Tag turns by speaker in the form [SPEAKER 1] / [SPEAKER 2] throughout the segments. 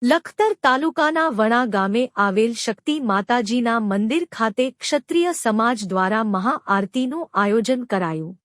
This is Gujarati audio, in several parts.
[SPEAKER 1] લખતર તાલુકાના વણા ગામે આવેલ શક્તિ માતાજીના મંદિર ખાતે ક્ષત્રિય સમાજ દ્વારા મહાઆરતીનું આયોજન કરાયું.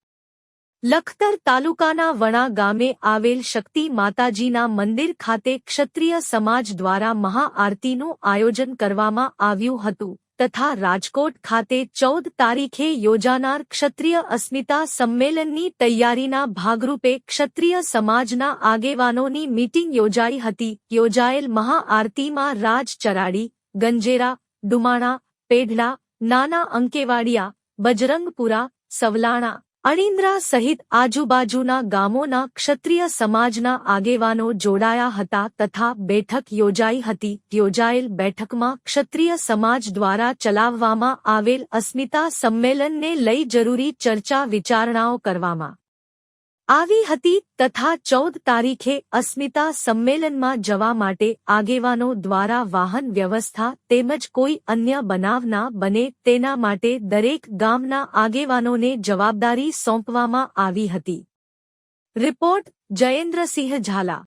[SPEAKER 1] લખતર તાલુકાના વણા ગામે આવેલ શક્તિ માતાજીના મંદિર ખાતે ક્ષત્રિય સમાજ દ્વારા મહાઆરતીનું આયોજન કરવામાં આવ્યું હતું તથા રાજકોટ ખાતે 14 તારીખે યોજાનાર ક્ષત્રિય અસ્મિતા સંમેલનની તૈયારીના ભાગરૂપે ક્ષત્રિય સમાજના આગેવાનોની મીટિંગ યોજાઈ હતી. યોજાયેલ મહાઆરતીમાં રાજ ચરાડી, ગંજેરા, ડુમાણા, પેઢડા, નાના અંકેવાડિયા, બજરંગપુરા, સવલાણા, અણીન્દ્રા સહિત આજુબાજુના ગામોના ક્ષત્રિય સમાજના આગેવાનો જોડાયા હતા તથા બેઠક યોજાઈ હતી. યોજાયેલ બેઠકમાં ક્ષત્રિય સમાજ દ્વારા ચલાવવામાં આવેલ અસ્મિતા સંમેલનને લઈ જરૂરી ચર્ચા વિચારણાઓ કરવામાં આવી હતી તથા 14 તારીખે અસ્મિતા સંમેલનમાં જવા માટે આગેવાનો દ્વારા વાહન વ્યવસ્થા તેમજ કોઈ અન્ય બનાવ ના બને તેના માટે દરેક ગામના આગેવાનોને જવાબદારી સોંપવામાં આવી હતી. રિપોર્ટ જયેન્દ્રસિંહ ઝાલા.